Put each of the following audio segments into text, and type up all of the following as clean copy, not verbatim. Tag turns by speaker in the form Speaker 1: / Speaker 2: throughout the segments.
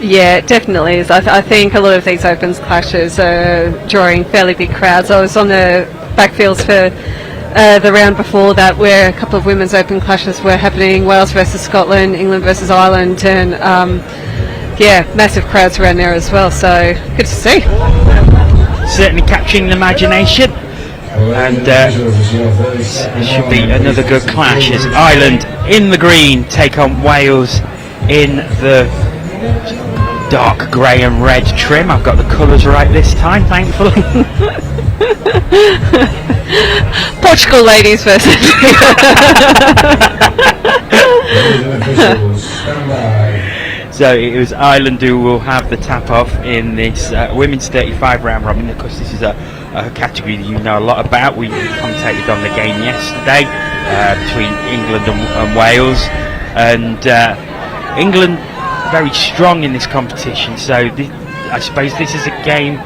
Speaker 1: Yeah, it definitely is. I think a lot of these opens clashes are drawing fairly big crowds. I was on the backfields for the round before that, where a couple of women's open clashes were happening: Wales versus Scotland, England versus Ireland, and yeah, massive crowds around there as well. So good to see.
Speaker 2: Certainly capturing the imagination, and it should be another good clash as Ireland in the green take on Wales in the dark grey and red trim. I've got the colours right this time, thankfully.
Speaker 1: Portugal ladies versus
Speaker 2: So it was Ireland who will have the tap off in this women's 35 round robin. Of course, this is a category that you know a lot about. We commentated on the game yesterday between England and Wales, and England very strong in this competition. So I suppose this is a game.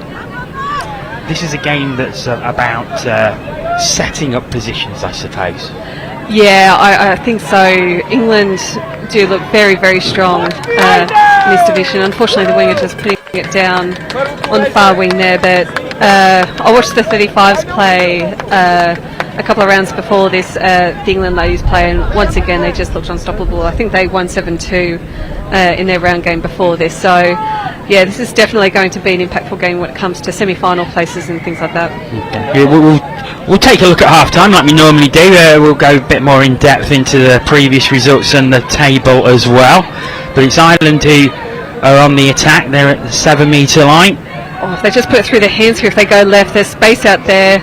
Speaker 2: This is a game that's about setting up positions, I suppose.
Speaker 1: Yeah, I think so. England do look very, very strong in this division. Unfortunately, the winger just putting it down on the far wing there. But I watched the 35s play a couple of rounds before this, the England ladies play, and once again they just looked unstoppable. I think they won 7-2 in their round game before this. So yeah, this is definitely going to be an impactful game when it comes to semi-final places and things like that.
Speaker 2: Yeah, we'll take a look at half-time like we normally do. We'll go a bit more in depth into the previous results and the table as well. But it's Ireland who are on the attack. They're at the 7 metre line.
Speaker 1: Oh, if they just put it through their hands here, if they go left, there's space out there.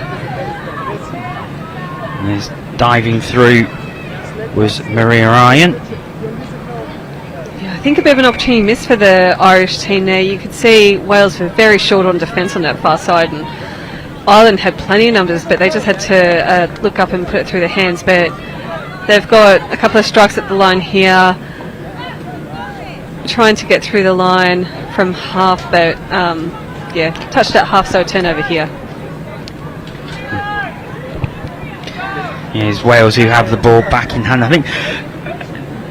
Speaker 2: And there's diving through was Maria Ryan.
Speaker 1: Yeah, I think a bit of an opportunity missed for the Irish team there. You could see Wales were very short on defence on that far side, and Ireland had plenty of numbers, but they just had to look up and put it through their hands. But they've got a couple of strikes at the line here, trying to get through the line from half, but yeah, touched at half, so a turnover here.
Speaker 2: It's Wales who have the ball back in hand. I think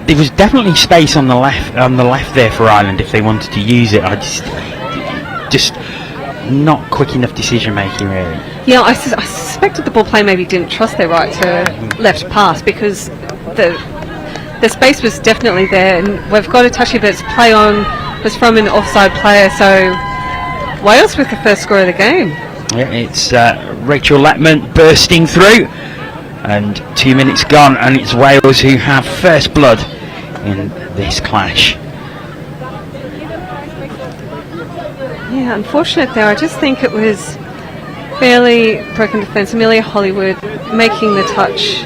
Speaker 2: there was definitely space on the left there for Ireland if they wanted to use it. I just not quick enough decision making, really. Yeah,
Speaker 1: I suspected the ball play maybe didn't trust their right to left pass, because the space was definitely there, and we've got a touch here, but its play on was from an offside player, so Wales with the first score of the game.
Speaker 2: Yeah, it's Rachel Letman bursting through, and 2 minutes gone, and it's Wales who have first blood in this clash.
Speaker 1: Yeah, unfortunate there. I just think it was fairly broken defence. Amelia Hollywood making the touch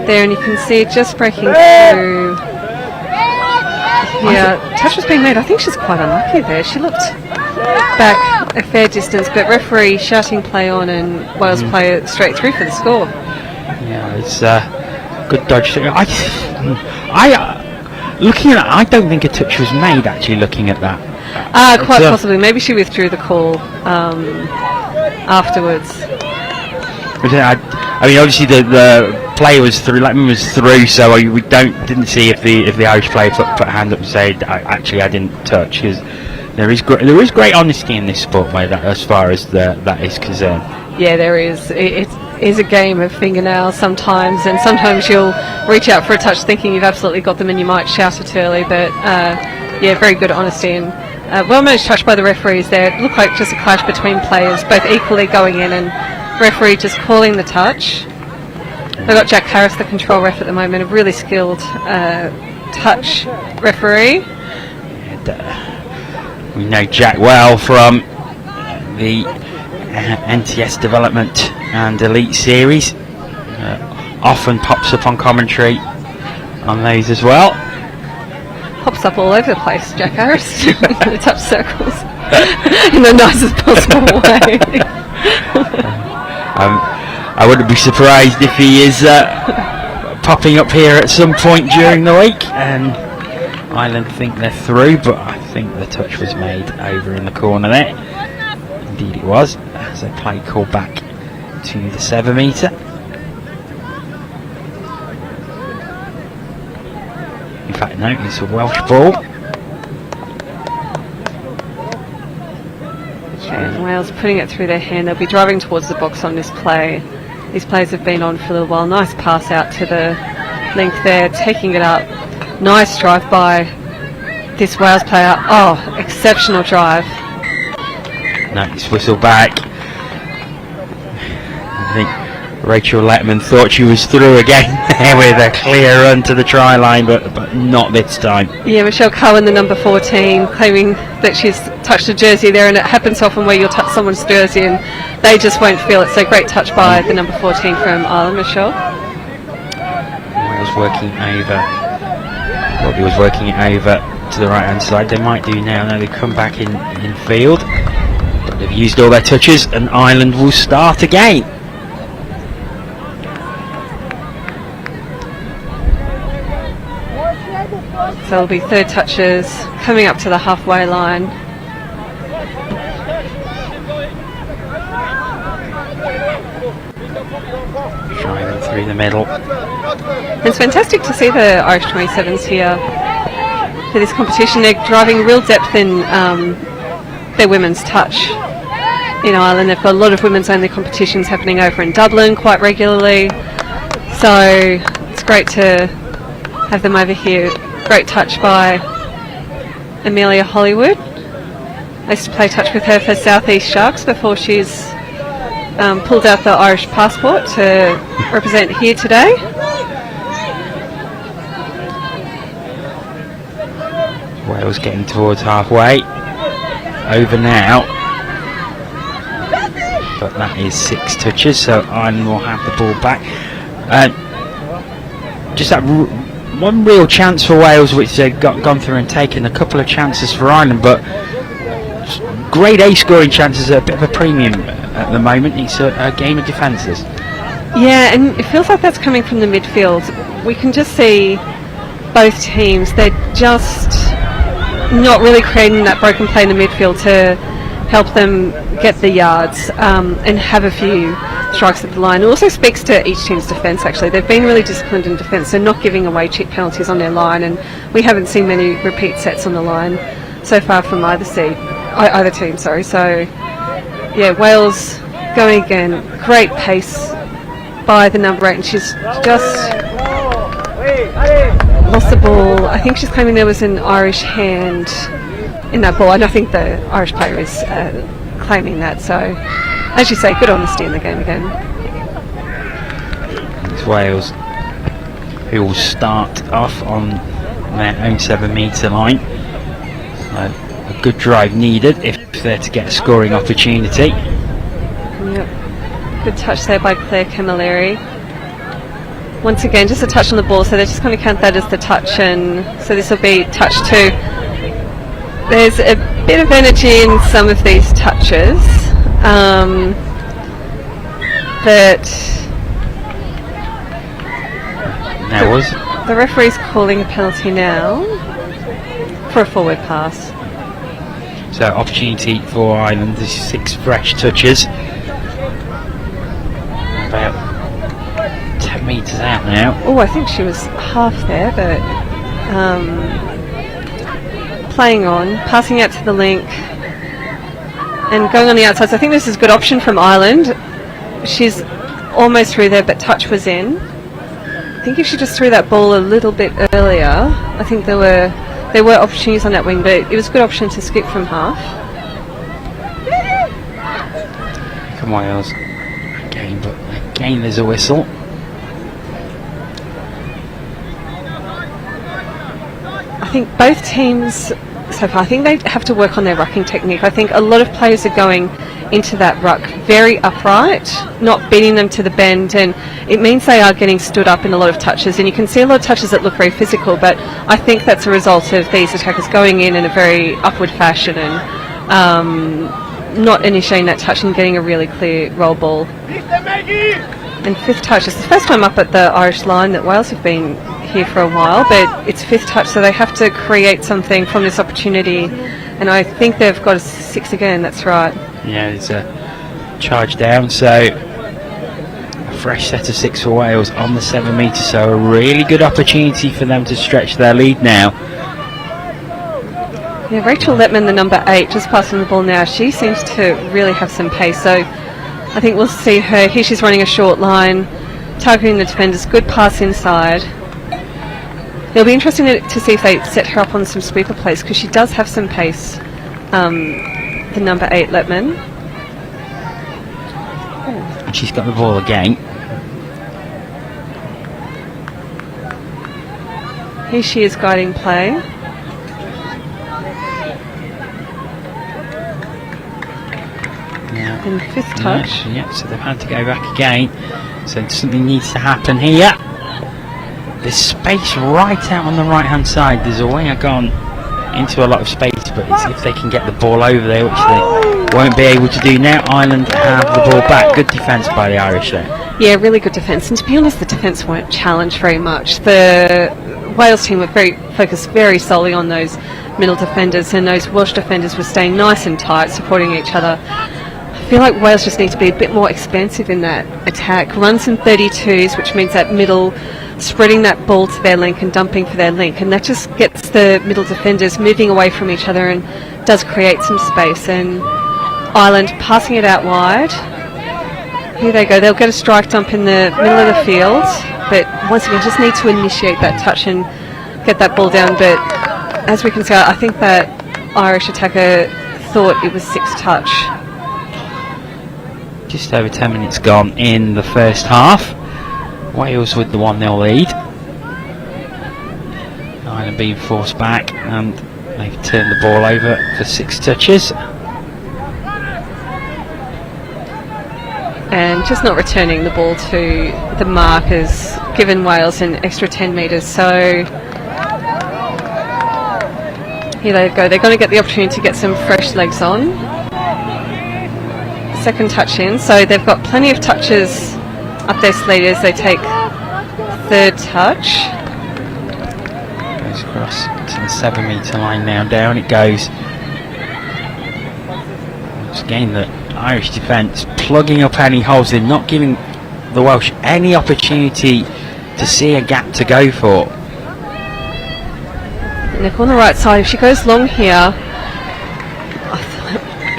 Speaker 1: there, and you can see it just breaking through. Yeah, touch was being made. I think she's quite unlucky there. She looked back a fair distance, but referee shouting play on, and Wales play it straight through for the score.
Speaker 2: Yeah, it's good dodge. Looking at it, I don't think a touch was made, actually, looking at that.
Speaker 1: Quite possibly. Maybe she withdrew the call afterwards.
Speaker 2: I mean, obviously the player was through, Letman was through, so we didn't see if the Irish player put a hand up and said, actually I didn't touch, because there is great honesty in this sport by that, as far as that is concerned.
Speaker 1: Yeah, there is. It is a game of fingernails sometimes, and sometimes you'll reach out for a touch thinking you've absolutely got them and you might shout it early, but yeah, very good honesty, and well managed touch by the referees there. It looked like just a clash between players, both equally going in, and referee just calling the touch. They've got Jack Harris, the control ref at the moment, a really skilled touch referee.
Speaker 2: And, we know Jack well from the NTS Development and Elite Series. Often pops up on commentary on those as well.
Speaker 1: Pops up all over the place, Jack Harris, in the touch circles, in the nicest possible way.
Speaker 2: I wouldn't be surprised if he is popping up here at some point during the week, and Ireland think they're through, but I think the touch was made over in the corner there. Indeed it was, as a play called back to the 7 metre. In fact, no, it's a Welsh ball.
Speaker 1: And Wales putting it through their hand. They'll be driving towards the box on this play. These plays have been on for a little while. Nice pass out to the length there, taking it up. Nice drive by this Wales player. Oh, exceptional drive.
Speaker 2: Nice whistle back. I think Rachel Letman thought she was through again with a clear run to the try line, but not this time.
Speaker 1: Yeah, Michelle Cohen, the number 14, claiming that she's touched a jersey there, and it happens often where you'll touch someone's jersey and they just won't feel it. So great touch by the number 14 from Ireland, Michelle.
Speaker 2: Wales working over. Robbie was working it over to the right hand side. They might do now. Now they come back in field. But they've used all their touches, and Ireland will start again.
Speaker 1: So it'll be third touches coming up to the halfway line.
Speaker 2: Driving through the middle.
Speaker 1: It's fantastic to see the Irish 27s here for this competition. They're driving real depth in their women's touch in Ireland. They've got a lot of women's only competitions happening over in Dublin quite regularly. So it's great to have them over here. Great touch by Amelia Hollywood. I used to play touch with her for South East Sharks before she's pulled out the Irish passport to represent here today.
Speaker 2: Wales getting towards halfway. Over now. But that is 6 touches, so Ireland will have the ball back. Just that one real chance for Wales, which they've gone through and taken a couple of chances for Ireland, but grade A scoring chances are a bit of a premium at the moment. It's a game of defences.
Speaker 1: Yeah, and it feels like that's coming from the midfield. We can just see both teams, they're just not really creating that broken play in the midfield to help them get the yards and have a few strikes at the line. It also speaks to each team's defence, actually. They've been really disciplined in defence, so not giving away cheap penalties on their line, and we haven't seen many repeat sets on the line so far from either team. So yeah, Wales going again. Great pace by the number 8, and she's just lost the ball. I think she's claiming there was an Irish hand in that ball, and I think the Irish player is claiming that. So, as you say, good honesty in the game again.
Speaker 2: It's Wales who will start off on their own 7 metre line. So a good drive needed if they're to get a scoring opportunity.
Speaker 1: Yep. Good touch there by Claire Camilleri. Once again, just a touch on the ball, so they're just going to count that as the touch, and so this will be touch 2. There's a bit of energy in some of these touches, but the referee's calling a penalty now for a forward pass.
Speaker 2: So opportunity for Ireland. This is 6 fresh touches. About 10 metres out now.
Speaker 1: Oh, I think she was half there, but playing on, passing out to the link and going on the outside. So I think this is a good option from Ireland. She's almost through there, but touch was in. I think if she just threw that ball a little bit earlier, I think there were opportunities on that wing, but it was a good option to skip from half.
Speaker 2: Come on, Wales. Again there's a whistle.
Speaker 1: I think both teams so far, I think they have to work on their rucking technique. I think a lot of players are going into that ruck very upright, not beating them to the bend, and it means they are getting stood up in a lot of touches, and you can see a lot of touches that look very physical, but I think that's a result of these attackers going in a very upward fashion and not initiating that touch and getting a really clear roll ball. And 5th touch, it's the first time up at the Irish line that Wales have been here for a while, but it's 5th touch, so they have to create something from this opportunity, and I think they've got a 6 again. That's right.
Speaker 2: Yeah, it's a charge down, so a fresh set of 6 for Wales on the 7 metre, so a really good opportunity for them to stretch their lead now.
Speaker 1: Yeah, Rachel Letman, the number 8, just passing the ball now. She seems to really have some pace, so I think we'll see her. Here she's running a short line, targeting the defenders. Good pass inside. It'll be interesting to see if they set her up on some sweeper plays, because she does have some pace, the number 8, Letman.
Speaker 2: And she's got the ball again.
Speaker 1: Here she is guiding play.
Speaker 2: Now,
Speaker 1: And fifth touch.
Speaker 2: Yeah, so they've had to go back again. So something needs to happen here. There's space right out on the right hand side. There's a winger gone into a lot of space, but it's if they can get the ball over there, which they won't be able to do now. Ireland have the ball back. Good defence by the Irish there.
Speaker 1: Yeah, really good defence. And to be honest, the defence weren't challenged very much. The Wales team were focused very solely on those middle defenders, and those Welsh defenders were staying nice and tight, supporting each other. I feel like Wales just need to be a bit more expansive in that attack. Runs in 32s, which means that middle, spreading that ball to their link and dumping for their link, and that just gets the middle defenders moving away from each other and does create some space. And Ireland passing it out wide. Here they go. They'll get a strike dump in the middle of the field, but once again just need to initiate that touch and get that ball down. But as we can see, I think that Irish attacker thought it was 6 touch.
Speaker 2: Just over 10 minutes gone in the first half. Wales with the 1-0 lead. Ireland being forced back, and they've turned the ball over for 6 touches.
Speaker 1: And just not returning the ball to the markers, given Wales an extra 10 metres. So here they go. They're going to get the opportunity to get some fresh legs on. Second touch in, so they've got plenty of touches up their sleeve as they take third touch.
Speaker 2: Goes across to the 7 metre line now. Down it goes. Once again, the Irish defence plugging up any holes. They're not giving the Welsh any opportunity to see a gap to go for.
Speaker 1: Nick on the right side. If she goes long here,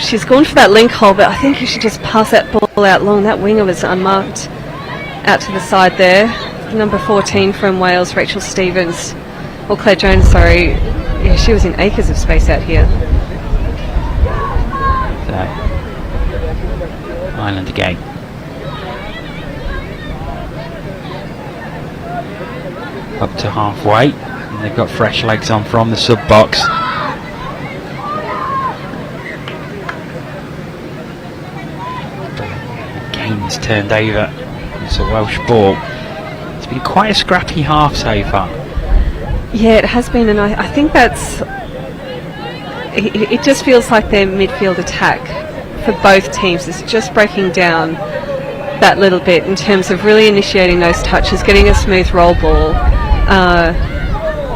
Speaker 1: she's gone for that link hole, but I think you should just pass that ball out long. That winger was unmarked out to the side there. Number 14 from Wales, Rachel Stevens, or Claire Jones, sorry. Yeah, she was in acres of space out here.
Speaker 2: So, Ireland again. Up to halfway, and they've got fresh legs on from the sub box. Gaines turned over. It's a Welsh ball. It's been quite a scrappy half so far.
Speaker 1: Yeah, it has been, and I think that's. It just feels like their midfield attack for both teams is just breaking down that little bit in terms of really initiating those touches, getting a smooth roll ball.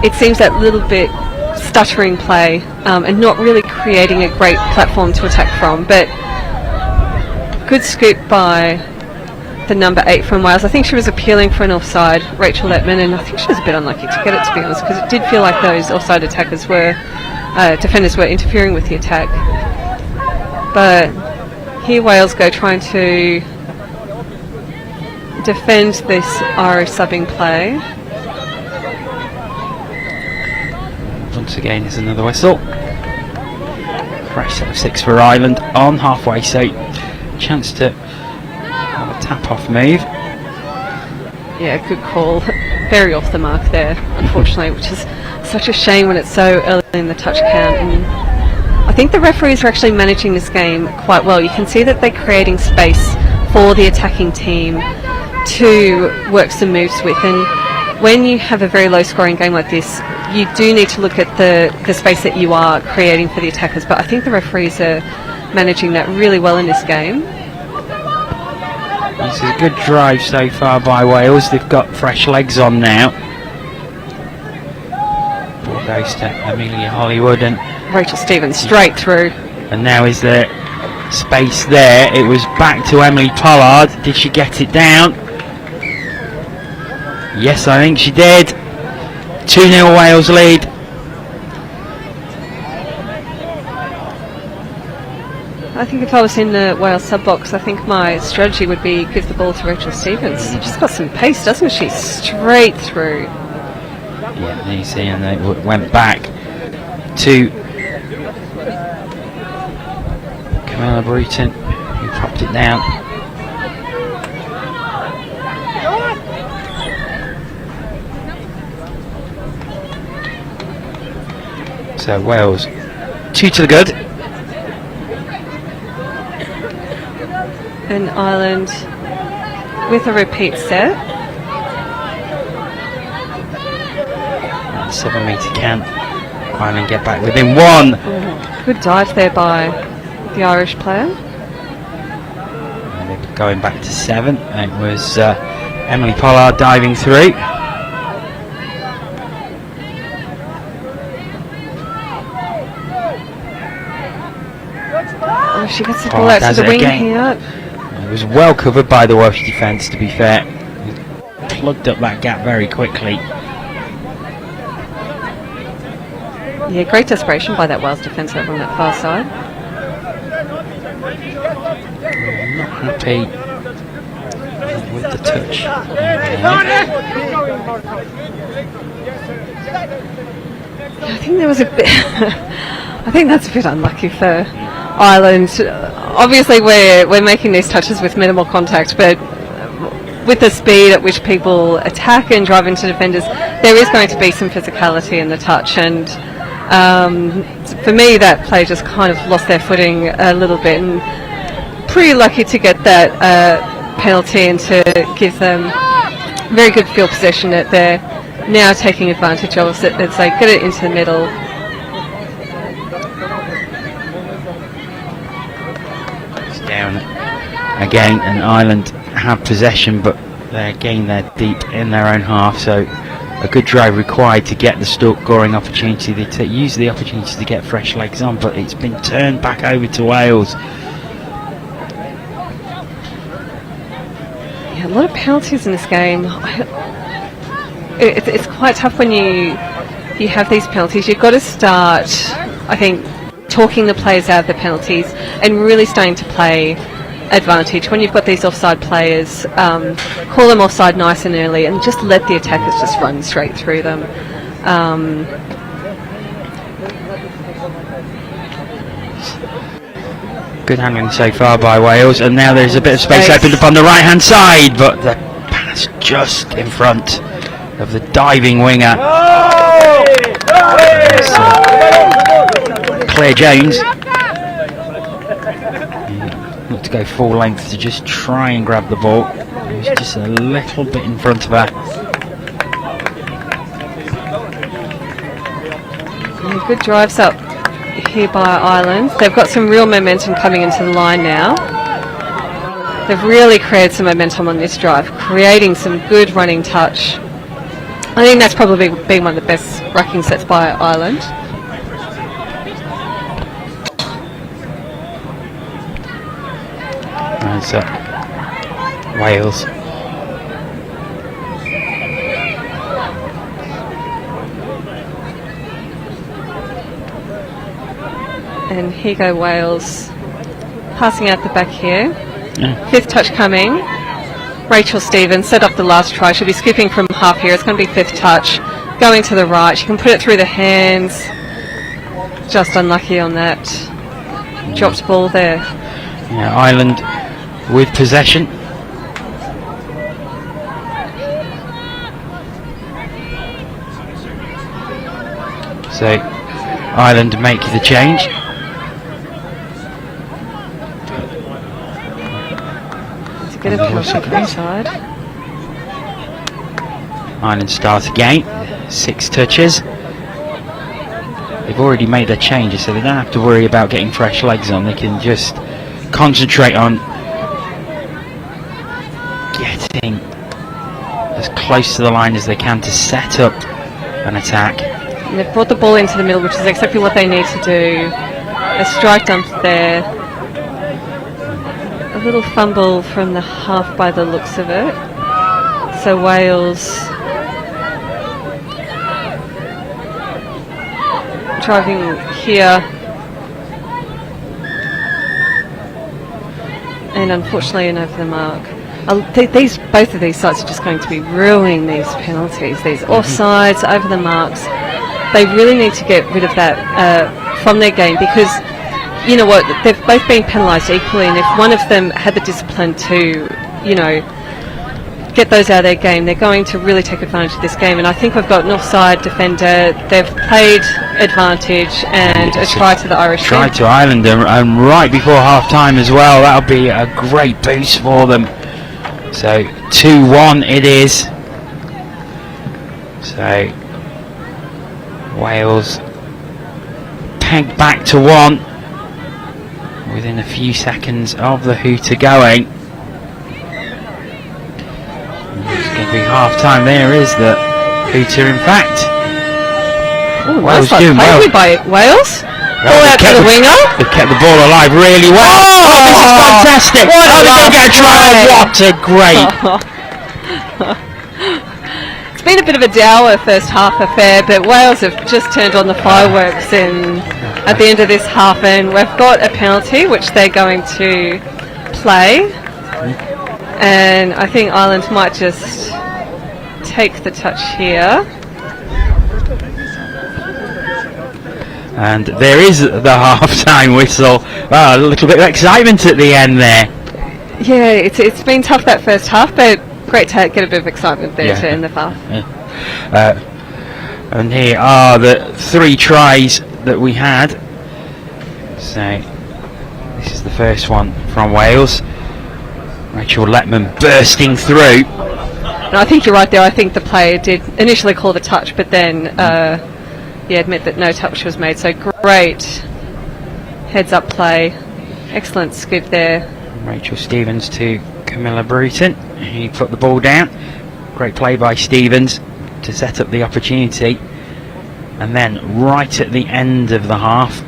Speaker 1: It seems that little bit stuttering play and not really creating a great platform to attack from, but good scoop by the number 8 from Wales. I think she was appealing for an offside, Rachel Letman, and I think she was a bit unlucky to get it, to be honest, because it did feel like those offside attackers were defenders were interfering with the attack. But here Wales go trying to defend this Irish subbing play.
Speaker 2: Once again, there's another whistle. Fresh set of 6 for Ireland on halfway, so chance to have a tap-off move.
Speaker 1: Yeah, good call. Very off the mark there, unfortunately, which is such a shame when it's so early in the touch count. And I think the referees are actually managing this game quite well. You can see that they're creating space for the attacking team to work some moves with. And when you have a very low-scoring game like this, you do need to look at the space that you are creating for the attackers. But I think the referees are managing that really well in this game.
Speaker 2: This is a good drive so far by Wales. They've got fresh legs on now. Ball goes to Amelia Hollywood and
Speaker 1: Rachel Stevens straight through.
Speaker 2: And now is there space there? It was back to Emily Pollard. Did she get it down? Yes, I think she did. 2-0 Wales lead.
Speaker 1: I think if I was in the Wales sub box, I think my strategy would be give the ball to Rachel Stevens. She's got some pace, doesn't she? Straight through.
Speaker 2: Yeah, you see, and they went back to Camilla Bruton, who popped it down. So Wales 2 to the good.
Speaker 1: And Ireland with a repeat set.
Speaker 2: 7 metre can. Ireland get back within 1.
Speaker 1: Ooh, good dive there by the Irish player.
Speaker 2: And they're going back to 7. It was Emily Pollard diving through.
Speaker 1: Oh, she gets the ball out to the wing here.
Speaker 2: It was well covered by the Welsh defence, to be fair. Plugged up that gap very quickly.
Speaker 1: Yeah, great desperation by that Wales defence over on that far side.
Speaker 2: Not happy with the touch.
Speaker 1: I think there was a bit. I think that's a bit unlucky for Ireland. Obviously, we're making these touches with minimal contact, but with the speed at which people attack and drive into defenders, there is going to be some physicality in the touch. And for me, that play just kind of lost their footing a little bit, and pretty lucky to get that penalty and to give them very good field possession that they're now taking advantage of as they get it into the middle.
Speaker 2: It's down again, and Ireland have possession, but they're deep in their own half, so a good drive required to get the scoring opportunity. They use the opportunity to get fresh legs on, but it's been turned back over to Wales.
Speaker 1: Yeah, a lot of penalties in this game. It's quite tough when you have these penalties. You've got to start, I think, talking the players out of the penalties and really starting to play advantage. When you've got these offside players, call them offside nice and early and just let the attackers just run straight through them.
Speaker 2: Good handling so far by Wales, and now there's a bit of space opened up on the right hand side, but the pass just in front of the diving winger. Claire Jones looked to go full length to just try and grab the ball. It was just a little bit in front of her.
Speaker 1: Yeah, good drives up here by Ireland. They've got some real momentum coming into the line now. They've really created some momentum on this drive, creating some good running touch. I think that's probably been one of the best rucking sets by Ireland.
Speaker 2: That's Wales.
Speaker 1: And here go Wales, passing out the back here.
Speaker 2: Yeah.
Speaker 1: Fifth touch coming. Rachel Stevens set up the last try. She'll be scooping from half here. It's going to be fifth touch. Going to the right. She can put it through the hands. Just unlucky on that. Dropped ball there.
Speaker 2: Yeah, Ireland with possession. So Ireland make the change.
Speaker 1: Get a penalty inside.
Speaker 2: Ireland start again. 6 touches. They've already made their changes, so they don't have to worry about getting fresh legs on. They can just concentrate on getting as close to the line as they can to set up an attack.
Speaker 1: And they've brought the ball into the middle, which is exactly what they need to do. A strike dump there. A little fumble from the half by the looks of it. So Wales driving here. and unfortunately an over the mark. Both of these sides are just going to be ruining these penalties, these offsides, over the marks. They really need to get rid of that from their game, because you know what, they've both been penalised equally, and if one of them had the discipline to, you know, get those out of their game, they're going to really take advantage of this game. And I think we've got an offside defender. They've played advantage, and a try to the Irish.
Speaker 2: Try to Ireland, and right before half time as well. That'll be a great boost for them. So 2-1 it is. So Wales pegged back to 1 within a few seconds of the hooter going. It's going to be half time. There is the hooter, in fact.
Speaker 1: Wales doing well by Wales. Ball out to the winger.
Speaker 2: They've kept the ball alive really well. Oh, this is fantastic. They're going to get a try. What a great.
Speaker 1: It's been a bit of a dour first half affair, but Wales have just turned on the fireworks at the end of this half, and we've got a penalty which they're going to play, and I think Ireland might just take the touch here.
Speaker 2: And there is the half-time whistle. A little bit of excitement at the end there.
Speaker 1: Yeah, it's been tough that first half, but great to get a bit of excitement there to end the half.
Speaker 2: Yeah. And here are the 3 tries that we had. So this is the first one from Wales. Rachel Letman bursting through.
Speaker 1: And I think you're right there. I think the player did initially call the touch, but then admit that no touch was made. So great heads up play, excellent scoop there.
Speaker 2: Rachel Stevens to Camilla Bruton. He put the ball down. Great play by Stevens to set up the opportunity. And then right at the end of the half,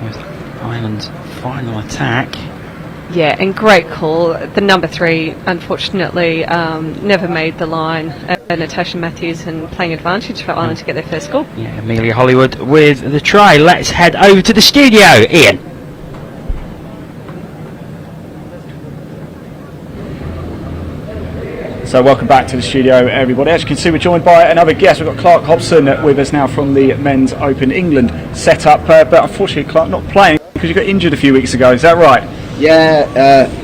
Speaker 2: was Ireland's final attack.
Speaker 1: Yeah, and great call. The number 3, unfortunately, never made the line. Natasha Matthews, and playing advantage for Ireland to get their first goal.
Speaker 2: Yeah, Amelia Hollywood with the try. Let's head over to the studio. Ian.
Speaker 3: So welcome back to the studio, everybody. As you can see, we're joined by another guest. We've got Clark Hobson with us now from the Men's Open England setup, but unfortunately Clark not playing because you got injured a few weeks ago. Is that right?
Speaker 4: Yeah,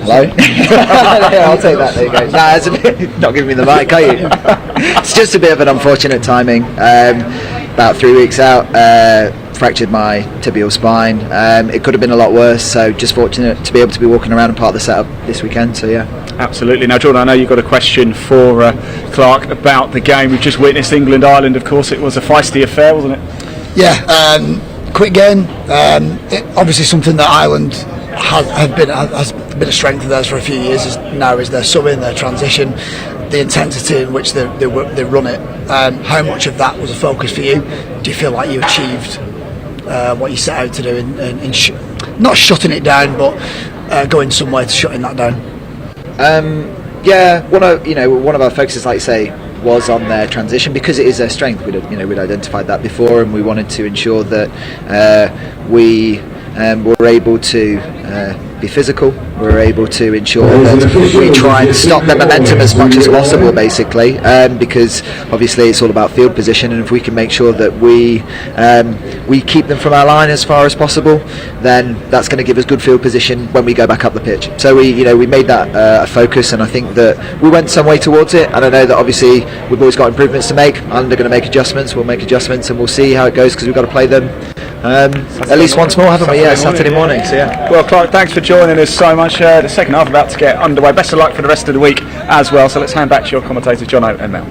Speaker 4: hello. Yeah, I'll take that. There you go. Nah, it's a bit, not giving me the mic, are you? It's just a bit of an unfortunate timing. About 3 weeks out, fractured my tibial spine. It could have been a lot worse, so just fortunate to be able to be walking around and part of the setup this weekend. So yeah.
Speaker 3: Absolutely. Now, Jordan, I know you've got a question for Clark about the game. We've just witnessed England-Ireland. Of course, it was a feisty affair, wasn't it?
Speaker 5: Yeah, quick game. Obviously, something that Ireland has been a strength of theirs for a few years. Now is their sub-in, their transition, the intensity in which they run it. How much of that was a focus for you? Do you feel like you achieved what you set out to do in not shutting it down, but going somewhere to shutting that down?
Speaker 4: Yeah, one of our focuses, like you say, was on their transition because it is their strength. We'd identified that before, and we wanted to ensure that we were able to be physical. We were able to ensure that we try and stop their momentum as much as possible, basically, because obviously it's all about field position, and if we can make sure that we keep them from our line as far as possible, then that's going to give us good field position when we go back up the pitch. So we made that a focus, and I think that we went some way towards it. And I know that obviously we've always got improvements to make, and they're going to make adjustments. We'll make adjustments, and we'll see how it goes because we've got to play them at least once more, haven't we? Yeah, Saturday morning. So yeah.
Speaker 3: Well, Clark, thanks for joining us so much. The second half about to get underway. Best of luck for the rest of the week as well. So let's hand back to your commentators, John and Mel.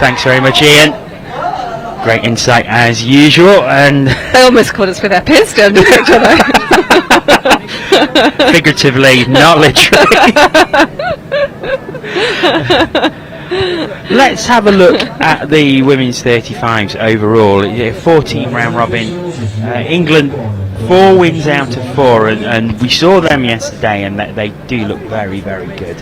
Speaker 2: Thanks very much, Ian. Great insight as usual, and
Speaker 1: they almost caught us with our pants down, didn't they?
Speaker 2: Figuratively, not literally. Let's have a look at the women's 35s overall. 14 round robin. England 4 wins out of 4, and we saw them yesterday, and they do look very, very good.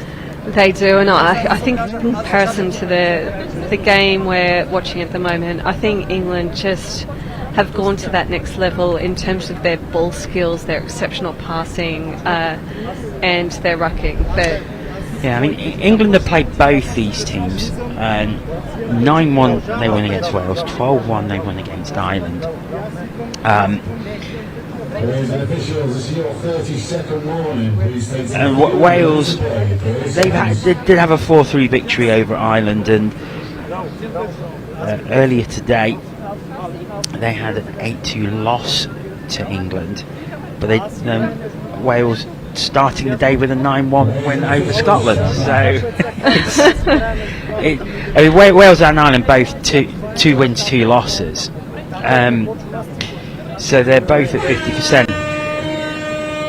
Speaker 1: They do, and I think in comparison to the game we're watching at the moment, I think England just have gone to that next level in terms of their ball skills, their exceptional passing, and their rucking. But
Speaker 2: yeah, I mean, England have played both these teams. 9-1 they won against Wales, 12-1 they won against Ireland. And Wales, they did have a 4-3 victory over Ireland, and earlier today they had an 8-2 loss to England, but Wales starting the day with a 9-1 win over Scotland. So Wales and Ireland both two wins, 2 losses. So they're both at 50%.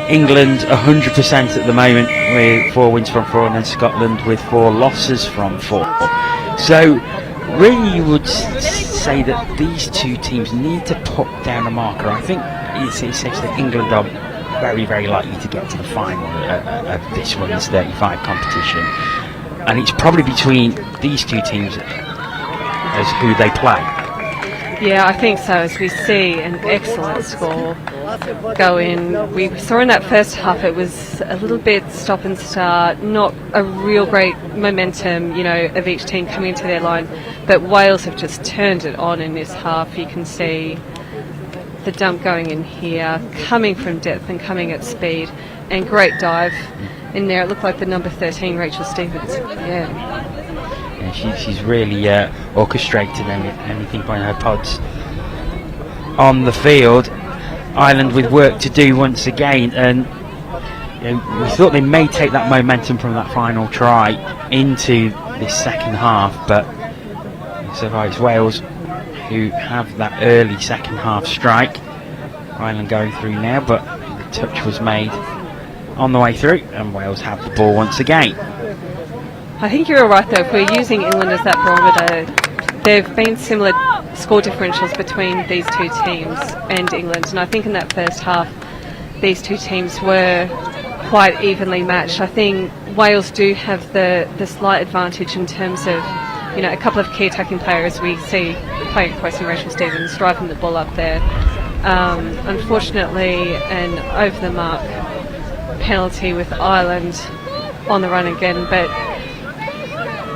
Speaker 2: England 100% at the moment with 4 wins from 4, and then Scotland with 4 losses from 4. So really you would say that these two teams need to put down a marker. I think it's safe that England are very, very likely to get to the final of this Women's 35 competition, and it's probably between these two teams as who they play.
Speaker 1: yeah, I think so. As we see an excellent score go in, we saw in that first half it was a little bit stop and start, not a real great momentum, of each team coming into their line. But Wales have just turned it on in this half. You can see the dump going in here, coming from depth and coming at speed, and great dive in there. It looked like the number 13, Rachel Stevens.
Speaker 2: Yeah, she's really orchestrated anything by her pods on the field. Ireland with work to do once again, and we thought they may take that momentum from that final try into this second half, but so far it's Wales who have that early second half strike. Ireland going through now, but the touch was made on the way through, and Wales have the ball once again.
Speaker 1: I think you're right though. If we're using England as that barometer, there have been similar score differentials between these two teams and England, and I think in that first half these two teams were quite evenly matched. I think Wales do have the slight advantage in terms of a couple of key attacking players we see playing close in Rachel Stevens, driving the ball up there. Unfortunately, an over the mark penalty with Ireland on the run again, but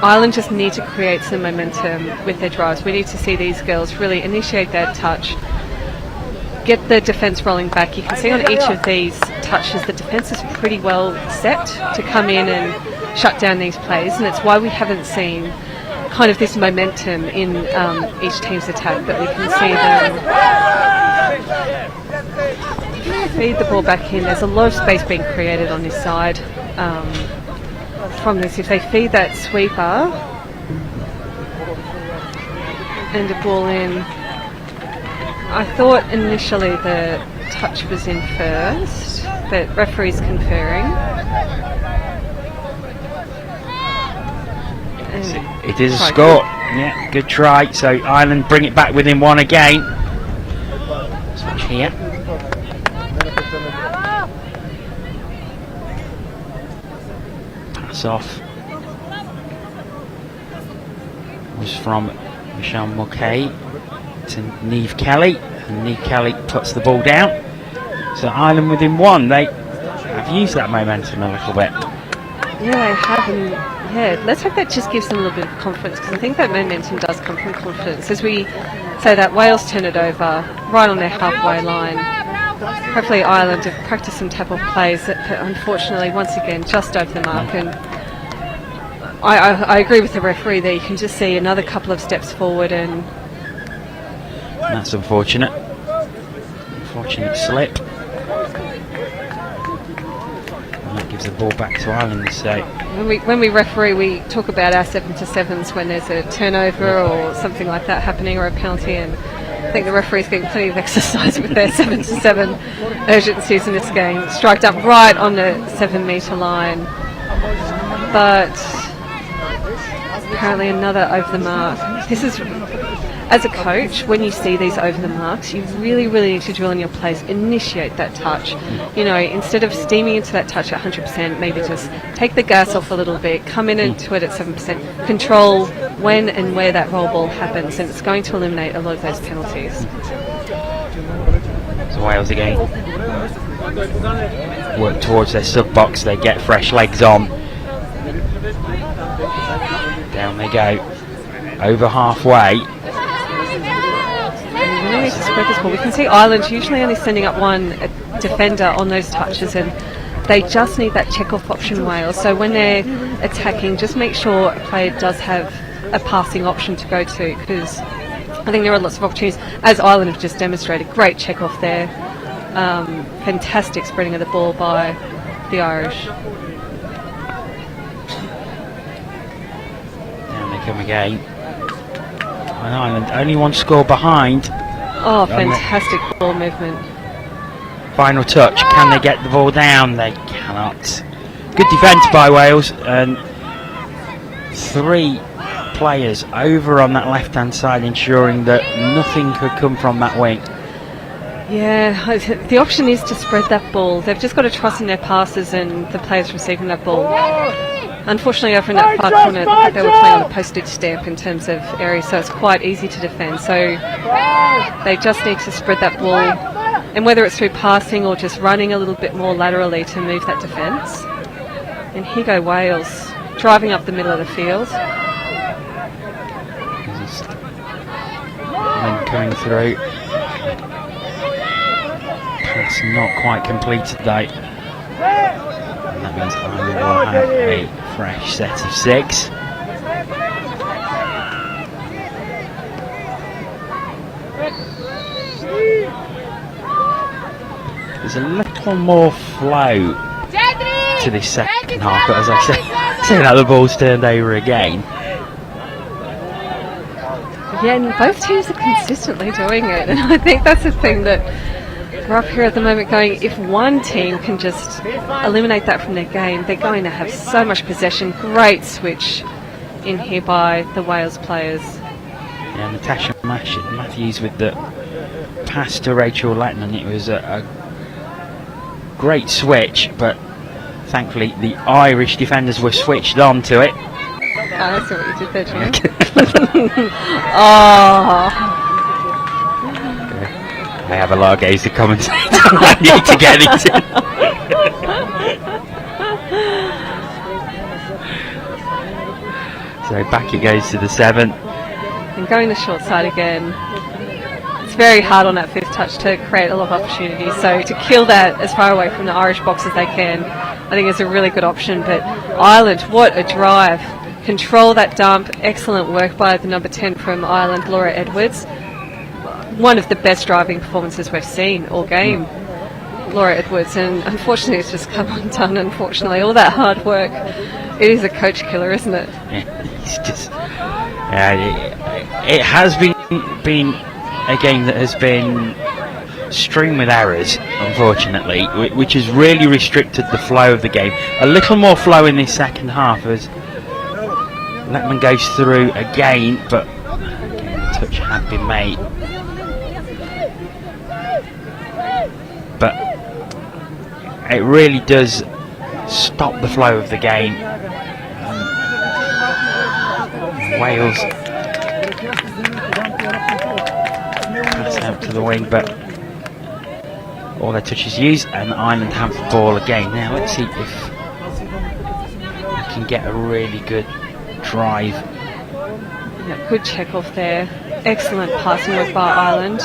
Speaker 1: Ireland just need to create some momentum with their drives. We need to see these girls really initiate their touch, get the defence rolling back. You can see on each of these touches the defence is pretty well set to come in and shut down these plays, and it's why we haven't seen kind of this momentum in each team's attack, but we can see them feed the ball back in. There's a lot of space being created on this side from this. If they feed that sweeper and a ball in, I thought initially the touch was in first, but referee's conferring.
Speaker 2: It is a score. Yeah, good try. So Ireland bring it back within 1 again. Switch here. Pass off was from Michelle Mulcahy to Niamh Kelly, and Niamh Kelly puts the ball down. So Ireland within 1. They have used that momentum a little bit.
Speaker 1: Yeah, they haven't. Yeah, let's hope that just gives them a little bit of confidence, because I think that momentum does come from confidence. As we say that, Wales turn it over right on their halfway line. Hopefully Ireland have practiced some tap-off plays that unfortunately once again just over the mark, and I agree with the referee there. You can just see another couple of steps forward, and
Speaker 2: that's unfortunate. Unfortunate slip. And that gives the ball back to Ireland. So
Speaker 1: when we referee, we talk about our 7-7s when there's a turnover or something like that happening, or a penalty, and I think the referee's getting plenty of exercise with their 7-7 urgencies in this game. Striked up right on the 7 metre line, but apparently another over the mark. This is, as a coach, when you see these over the marks, you really, really need to drill in your plays, initiate that touch. You know, instead of steaming into that touch at 100%, maybe just take the gas off a little bit, come in into it at 7%, control when and where that roll ball happens, and it's going to eliminate a lot of those penalties.
Speaker 2: So Wales again work towards their sub box, they get fresh legs on. Down they go, over halfway.
Speaker 1: We really need to spread this ball. We can see Ireland usually only sending up one defender on those touches, and they just need that check-off option, Wales. So when they're attacking, just make sure a player does have a passing option to go to, because I think there are lots of opportunities, as Ireland have just demonstrated. Great check-off there. Fantastic spreading of the ball by the Irish.
Speaker 2: Down they come again. And Ireland only one score behind.
Speaker 1: Oh, fantastic ball movement.
Speaker 2: Final touch, can they get the ball down? They cannot. Good defence by Wales, and 3 players over on that left hand side, ensuring that nothing could come from that wing.
Speaker 1: Yeah, the option is to spread that ball. They've just got to trust in their passes and the players receiving that ball. Unfortunately, over in that far corner, they were playing on a postage stamp in terms of area, so it's quite easy to defend. So they just need to spread that ball, and whether it's through passing or just running a little bit more laterally to move that defence. And here go Wales, driving up the middle of the field.
Speaker 2: And coming through. Pass not quite completed though. And that means Ireland will have a fresh set of 6. There's a little more flow to this second half, but as I said, seeing how the ball's turned over again.
Speaker 1: Yeah, and both teams are consistently doing it, and I think that's the thing that we're up here at the moment going, if one team can just eliminate that from their game, they're going to have so much possession. Great switch in here by the Wales players.
Speaker 2: Yeah, Natasha Matthews with the pass to Rachel Letton. It was a great switch, but thankfully the Irish defenders were switched on to it.
Speaker 1: Oh, I see what you did there, Jim. Oh.
Speaker 2: I have a lot of games to commentate. I need to get it in. So back it goes to the 7.
Speaker 1: And going the short side again. It's very hard on that 5th touch to create a lot of opportunities. So to kill that as far away from the Irish box as they can, I think is a really good option. But Ireland, what a drive. Control that dump. Excellent work by the number 10 from Ireland, Laura Edwards. One of the best driving performances we've seen all game, Laura Edwards, and unfortunately it's just come undone. Unfortunately, all that hard work, it is a coach killer, isn't it?
Speaker 2: Yeah, it's just, it has been a game that has been strewn with errors, unfortunately, which has really restricted the flow of the game. A little more flow in this second half as Letman goes through again, but again, the touch had been made. But it really does stop the flow of the game. Wales pass out to the wing, but all their touches used, and Ireland have the ball again. Now let's see if we can get a really good drive.
Speaker 1: Yeah, good check off there. Excellent passing work by Ireland.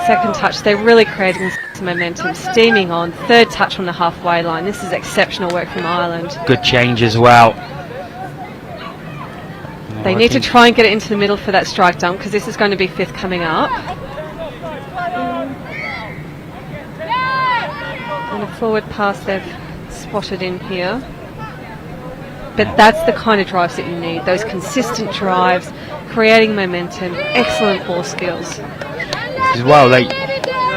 Speaker 1: Second touch, they're really creating some momentum, steaming on. 3rd touch on the halfway line. This is exceptional work from Ireland.
Speaker 2: Good change as well.
Speaker 1: They need to try and get it into the middle for that strike dunk, because this is going to be 5th coming up. And a forward pass they've spotted in here. But that's the kind of drives that you need, those consistent drives, creating momentum, excellent ball skills.
Speaker 2: As well, they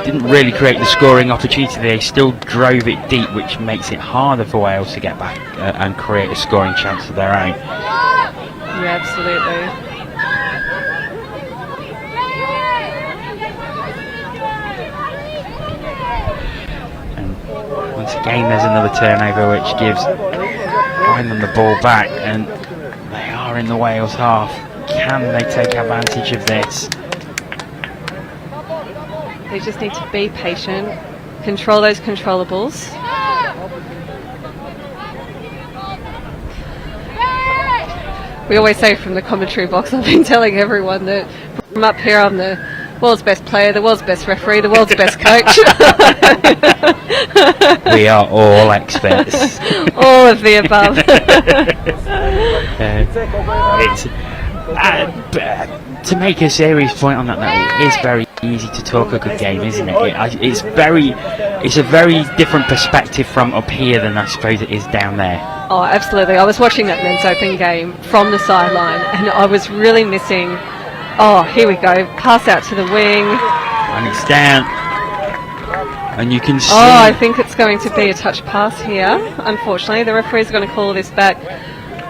Speaker 2: didn't really create the scoring opportunity, they still drove it deep, which makes it harder for Wales to get back and create a scoring chance of their own.
Speaker 1: Yeah, absolutely.
Speaker 2: And once again, there's another turnover which gives Ireland the ball back, and they are in the Wales half. Can they take advantage of this?
Speaker 1: They just need to be patient, control those controllables. We always say from the commentary box, I've been telling everyone that from up here I'm the world's best player, the world's best referee, the world's best coach.
Speaker 2: We are all experts.
Speaker 1: All of the above.
Speaker 2: To make a serious point on that note, it is very easy to talk a good game, isn't it? It's a very different perspective from up here than I suppose it is down there.
Speaker 1: Oh, absolutely. I was watching that men's open game from the sideline, and I was really missing. Oh, here we go. Pass out to the wing.
Speaker 2: And it's down. And you can see.
Speaker 1: Oh, I think it's going to be a touch pass here. Unfortunately, the referee's going to call this back.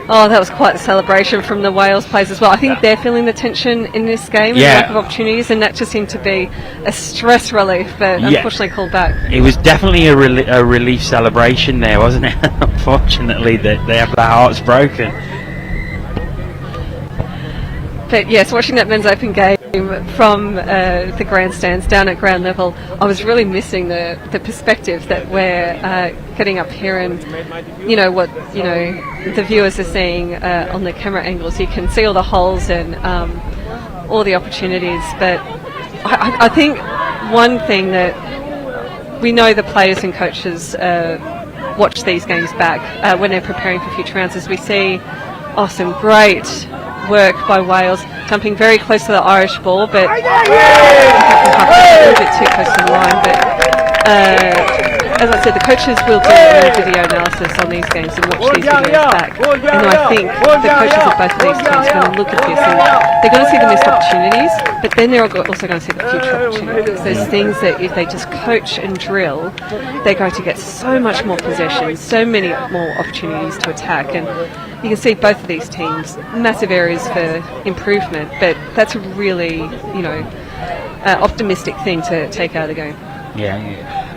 Speaker 1: Oh, that was quite the celebration from the Wales players as well. I think they're feeling the tension in this game, and the lack of opportunities, and that just seemed to be a stress relief, but unfortunately called back.
Speaker 2: It was definitely a relief celebration there, wasn't it? Unfortunately, they have their hearts broken.
Speaker 1: But yes, watching that men's open game from the grandstands down at ground level, I was really missing the perspective that we're getting up here, and what the viewers are seeing on the camera angles. You can see all the holes and all the opportunities. But I think one thing that we know the players and coaches watch these games back when they're preparing for future rounds, is we see some great work by Wales, jumping very close to the Irish ball, but a little bit too close to the line. But as I said, the coaches will do a video analysis on these games and watch these videos back, and I think the coaches of both of these teams are going to look at this and they're going to see the missed opportunities, but then they're also going to see the future opportunities. There's things that if they just coach and drill, they're going to get so much more possession, so many more opportunities to attack. And you can see both of these teams, massive areas for improvement, but that's a really, optimistic thing to take out of the game.
Speaker 2: Yeah.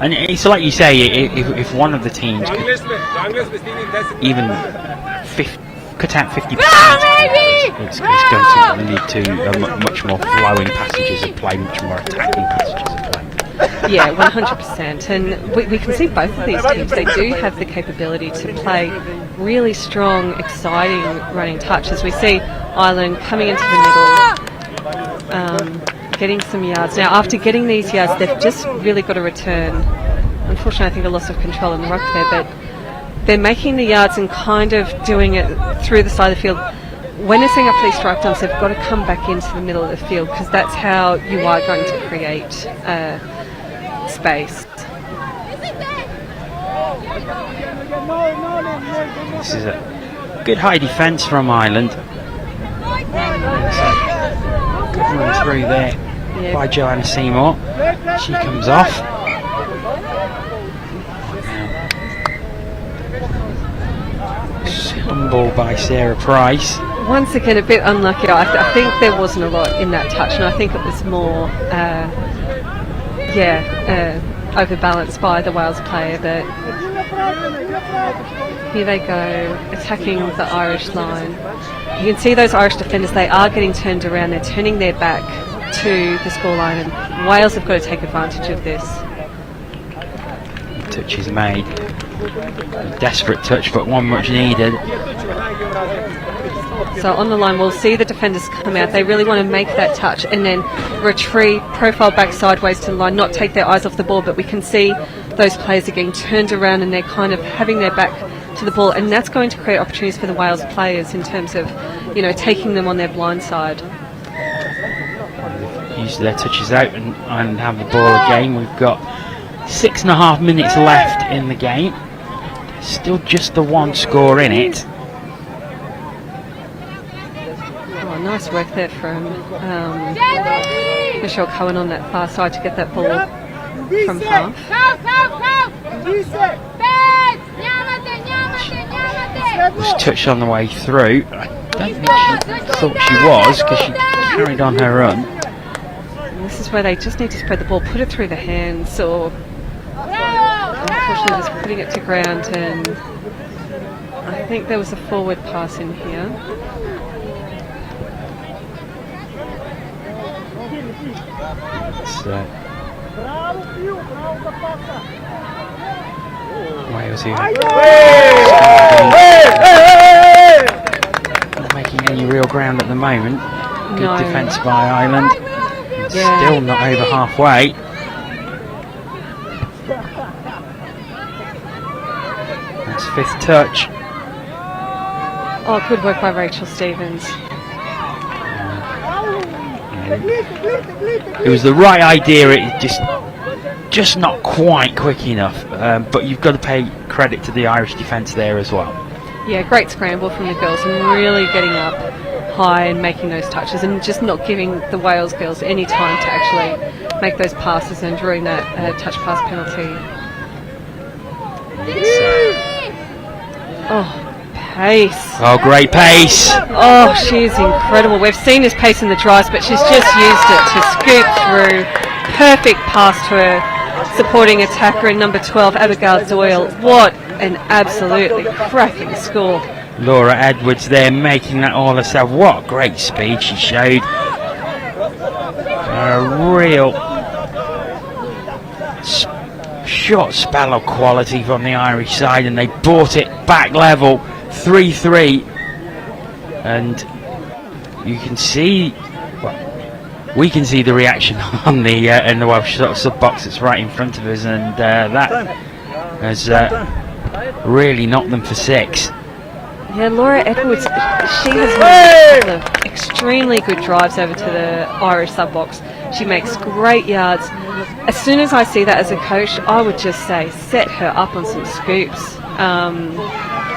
Speaker 2: And it's like you say, if one of the teams could even cut out 50%, it's going to lead to much more flowing passages of play, much more attacking passages of play.
Speaker 1: Yeah, 100%. And we can see both of these teams. They do have the capability to play really strong, exciting running touch. As we see Ireland coming into the middle, getting some yards. Now, after getting these yards, they've just really got to return. Unfortunately, I think a loss of control in the ruck there, but they're making the yards and kind of doing it through the side of the field. When they're setting up for these strike downs, they've got to come back into the middle of the field, because that's how you are going to create space.
Speaker 2: This is a good high defence from Ireland. Good run through there by Joanna Seymour. She comes off. Humble by Sarah Price.
Speaker 1: Once again, a bit unlucky. I think there wasn't a lot in that touch, and I think it was more, overbalanced by the Wales player. But here they go, attacking the Irish line. You can see those Irish defenders, they are getting turned around. They're turning their back to the scoreline, and Wales have got to take advantage of this.
Speaker 2: Touch is made. A desperate touch, but one much needed.
Speaker 1: So on the line, we'll see the defenders come out. They really want to make that touch and then retreat, profile back sideways to the line, not take their eyes off the ball. But we can see those players are getting turned around and they're kind of having their back to the ball, and that's going to create opportunities for the Wales players in terms of, taking them on their blind side.
Speaker 2: Use their touches out and have the ball again. We've got 6.5 minutes left in the game. Still just the one score in it.
Speaker 1: Oh, nice work there from Michelle Cohen on that far side to get that ball from half.
Speaker 2: Was touched on the way through. I don't thought she was, because she carried on her run.
Speaker 1: And this is where they just need to spread the ball, put it through the hands, or unfortunately just putting it to ground. And I think there was a forward pass in here.
Speaker 2: So Wales here. Not making any real ground at the moment. Good
Speaker 1: No.
Speaker 2: defence by Ireland.
Speaker 1: Yeah.
Speaker 2: Still not over halfway. That's fifth touch.
Speaker 1: Oh, good work by Rachel Stevens.
Speaker 2: It was the right idea. It just not quite quick enough. But you've got to pay credit to the Irish defence there as well.
Speaker 1: Yeah, great scramble from the girls and really getting up high and making those touches and just not giving the Wales girls any time to actually make those passes and drawing that touch pass penalty. Oh, pace.
Speaker 2: Oh, great pace.
Speaker 1: Oh, she is incredible. We've seen this pace in the drives, but she's just used it to scoop through. Perfect pass to her supporting attacker in number 12, Abigail Doyle. What an absolutely cracking score.
Speaker 2: Laura Edwards there making that all herself. What great speed she showed. A real short spell of quality from the Irish side, and they brought it back level 3-3. And you can see, well, we can see the reaction on the in the Welsh sort of sub box that's right in front of us, and that has really knocked them for 6.
Speaker 1: Yeah, Laura Edwards, she has made a couple of extremely good drives over to the Irish sub-box. She makes great yards. As soon as I see that as a coach, I would just say set her up on some scoops.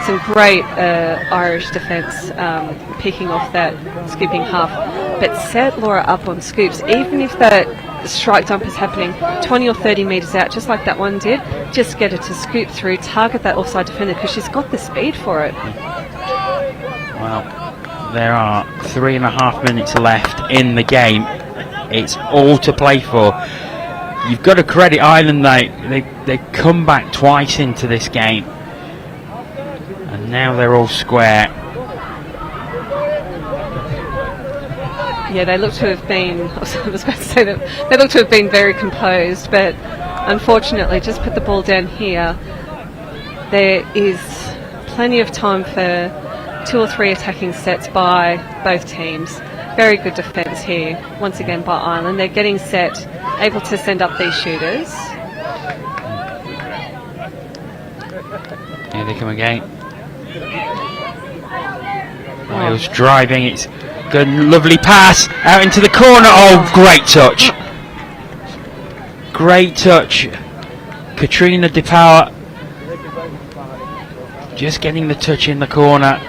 Speaker 1: Some great Irish defence picking off that scooping half. But set Laura up on scoops, even if that strike dump is happening 20 or 30 metres out, just like that one did. Just get her to scoop through, target that offside defender, because she's got the speed for it.
Speaker 2: Well, there are 3.5 minutes left in the game. It's all to play for. You've got to credit Ireland though. They come back twice into this game, and now they're all square.
Speaker 1: Yeah, they look to have been, I was going to say that they look to have been very composed, but unfortunately just put the ball down here. There is plenty of time for 2 or 3 attacking sets by both teams. Very good defence here, once again by Ireland. They're getting set, able to send up these shooters.
Speaker 2: Here they come again. Wales driving, it's good, lovely pass out into the corner. Oh, great touch. Great touch. Katrina DePower just getting the touch in the corner.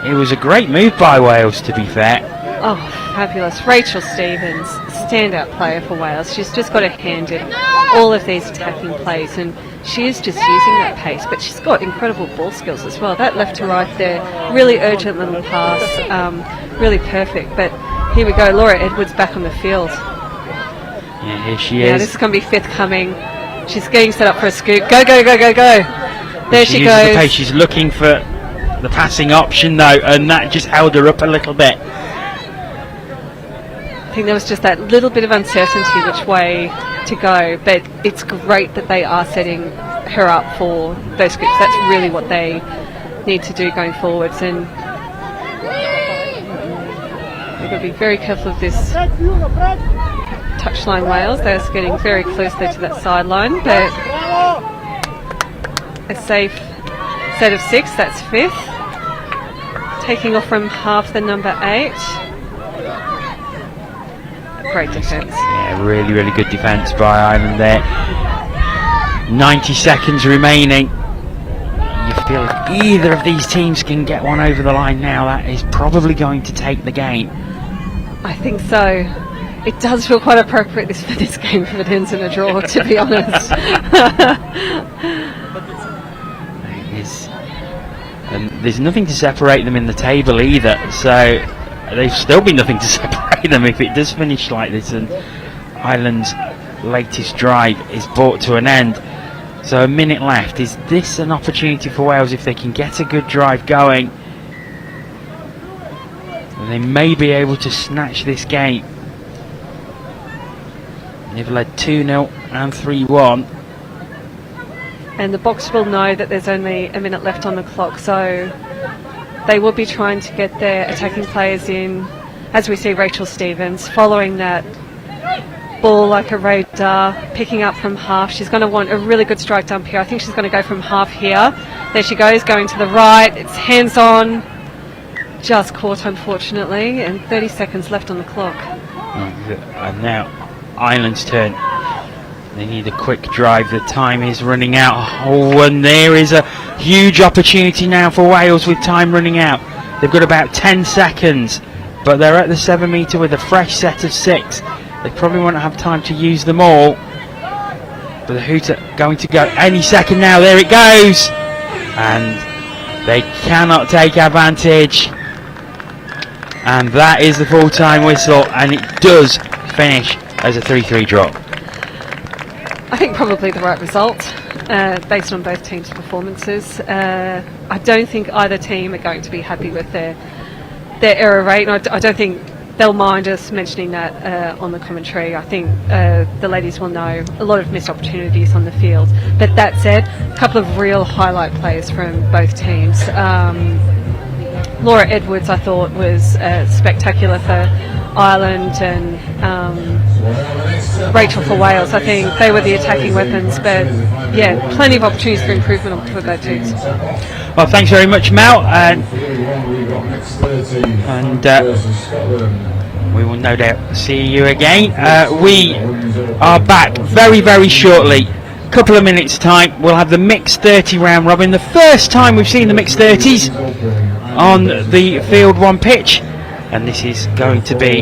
Speaker 2: It was a great move by Wales, to be fair.
Speaker 1: Oh, fabulous. Rachel Stevens, standout player for Wales. She's just got a hand in all of these attacking plays, and she is just using that pace, but she's got incredible ball skills as well. That left to right there, really urgent little pass, really perfect. But here we go, Laura Edwards back on the field.
Speaker 2: Yeah, here she
Speaker 1: Yeah,
Speaker 2: is.
Speaker 1: this is going to be 5th coming. She's getting set up for a scoop. Go, go, go, go, go. There she
Speaker 2: uses the
Speaker 1: goes.
Speaker 2: pace. She's looking for the passing option though, and that just held her up a little bit.
Speaker 1: I think there was just that little bit of uncertainty which way to go, but it's great that they are setting her up for those scoops. That's really what they need to do going forwards, and we've got to be very careful of this touchline Wales. They're getting very closely to that sideline, but a safe set of 6, that's 5th. Taking off from half the number 8. Great defence.
Speaker 2: Yeah, really, really good defence by Ireland there. 90 seconds remaining. You feel if either of these teams can get one over the line now, that is probably going to take the game.
Speaker 1: I think so. It does feel quite appropriate for this game if it ends in a draw, to be honest.
Speaker 2: It is. And there's nothing to separate them in the table either, so there's still be nothing to separate them if it does finish like this and Ireland's latest drive is brought to an end. So a minute left. Is this an opportunity for Wales if they can get a good drive going? And they may be able to snatch this game. They've led 2-0 and 3-1.
Speaker 1: And the Box will know that there's only a minute left on the clock, so they will be trying to get their attacking players in, as we see Rachel Stevens following that ball like a radar, picking up from half. She's going to want a really good strike dump here. I think she's going to go from half here. There she goes, going to the right. It's hands on. Just caught, unfortunately, and 30 seconds left on the clock.
Speaker 2: And now Ireland's turn. They need a quick drive. The time is running out. Oh, and there is a huge opportunity now for Wales with time running out. They've got about 10 seconds, but they're at the 7 metre with a fresh set of 6. They probably won't have time to use them all. But the hooter going to go any second now. There it goes. And they cannot take advantage. And that is the full-time whistle, and it does finish as a 3-3 draw.
Speaker 1: I think probably the right result, based on both teams' performances. I don't think either team are going to be happy with their error rate, and I don't think they'll mind us mentioning that on the commentary. I think the ladies will know a lot of missed opportunities on the field. But that said, a couple of real highlight plays from both teams. Laura Edwards, I thought, was spectacular for Ireland, and Rachel for Wales. I think they were the attacking weapons, but yeah, plenty of opportunities for improvement for both teams.
Speaker 2: Well, thanks very much, Mel, and we will no doubt see you again. We are back very, very shortly. Couple of minutes time, we'll have the mixed 30 round robin, the first time we've seen the mixed 30s on the Field 1 pitch, and this is going to be